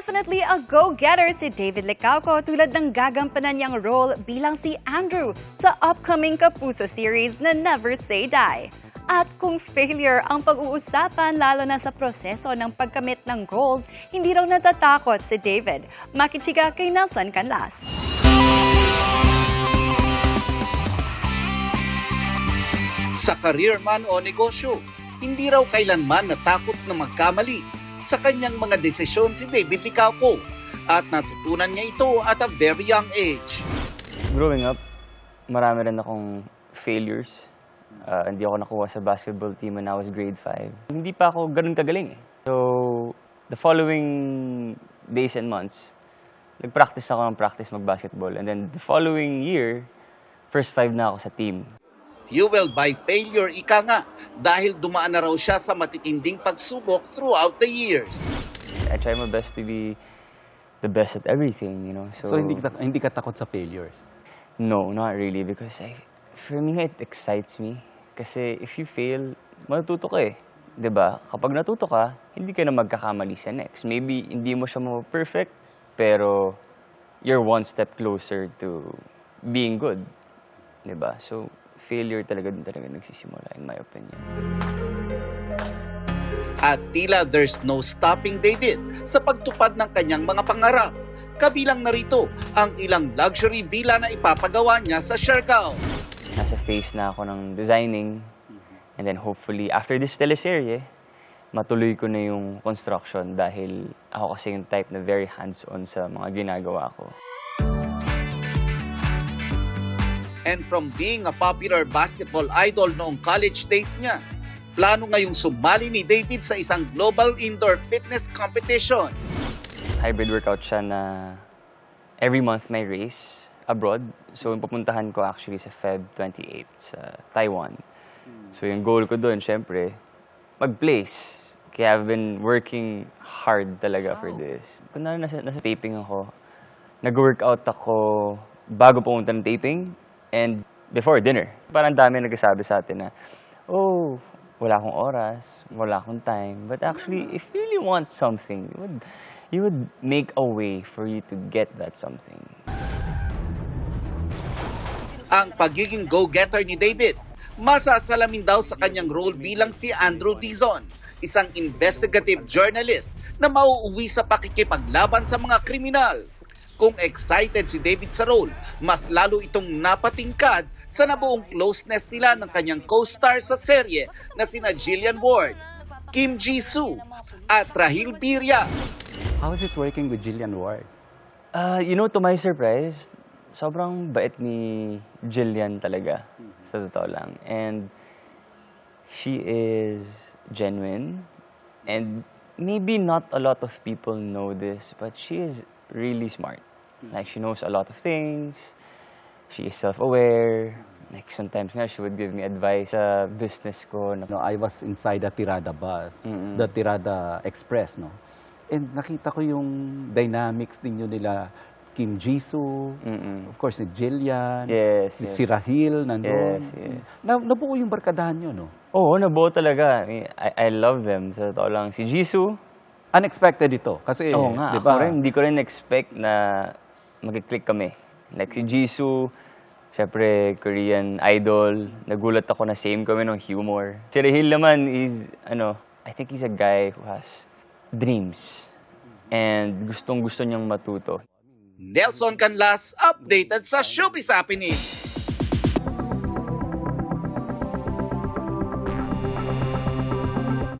Definitely a go-getter si David Licauco tulad ng gagampanan niyang role bilang si Andrew sa upcoming Kapuso series na Never Say Die. At kung failure ang pag-uusapan lalo na sa proseso ng pagkamit ng goals, hindi raw natatakot si David. Makichika kay Nelson Canlas. Sa career man o negosyo, hindi raw kailanman natakot na magkamali sa kanyang mga desisyon si David Licauco at natutunan niya ito at a very young age. Growing up, marami rin akong failures. Hindi ako nakuha sa basketball team when I was grade 5. Hindi pa ako ganun kagaling eh. So, the following days and months, nag-practice ako ng practice mag-basketball. And then the following year, first 5 na ako sa team. Fueled by failure, ika nga, dahil dumaan na raw siya sa matitinding pagsubok throughout the years. I try my best to be the best at everything, you know. So hindi ka takot sa failures? No, not really, because for me, it excites me. Kasi if you fail, matututo ka eh. 'Di ba? Kapag natuto ka, hindi ka na magkakamali sa next. Maybe hindi mo siya perfect, pero you're one step closer to being good. 'Di ba? So, failure talaga nagsisimula, in my opinion. At tila there's no stopping David sa pagtupad ng kanyang mga pangarap. Kabilang narito ang ilang luxury villa na ipapagawa niya sa Siargao. Nasa phase na ako ng designing. And then hopefully, after this teleserye, matuloy ko na yung construction dahil ako kasi yung type na very hands-on sa mga ginagawa ko. And from being a popular basketball idol noong college days niya, plano ngayong sumali ni David sa isang global indoor fitness competition. Hybrid workout siya na every month may race abroad. So, yung pupuntahan ko actually sa Feb 28 sa Taiwan. So, yung goal ko doon, syempre, mag-place. Kaya I've been working hard talaga for this. Kung nasa taping ako, nag-workout ako bago pumunta ng taping and before dinner. Parang dami nagsasabi sa atin na, oh, wala akong oras, wala akong time. But actually, if you really want something, you would make a way for you to get that something. Ang pagiging go-getter ni David, masasalamin daw sa kanyang role bilang si Andrew Dizon, isang investigative journalist na mauuwi sa pakikipaglaban sa mga kriminal. Kung excited si David sa role, mas lalo itong napatingkad sa nabuong closeness nila ng kanyang co-star sa serye na sina Jillian Ward, Kim Jisoo at Rahil Birria. How is it working with Jillian Ward? You know, to my surprise, sobrang bait ni Jillian talaga, sa totoo lang. And she is genuine. And maybe not a lot of people know this, but she is really smart. Like, she knows a lot of things. She is self-aware. Like, sometimes nga, she would give me advice sa business ko. No, I was inside the Tirada bus, the Tirada Express, no? And nakita ko yung dynamics ninyo nila, Kim Jisoo, of course, ni Jillian, Yes, si Rahil nandun. Yes. Nabuo yung barkadahan nyo, no? Oo, nabuo talaga. I love them. Sa totoo lang. Si Jisoo, Unexpected ito. Kasi, oo nga, di ako ba? rin, hindi ko rin expect na mag-click kami. Like si Jisoo, syempre, Korean idol. Nagulat ako na same kami ng humor. Si Rahil naman is, I think he's a guy who has dreams. And gustong-gusto niyang matuto. Nelson Canlas, updated sa Showbiz Happening.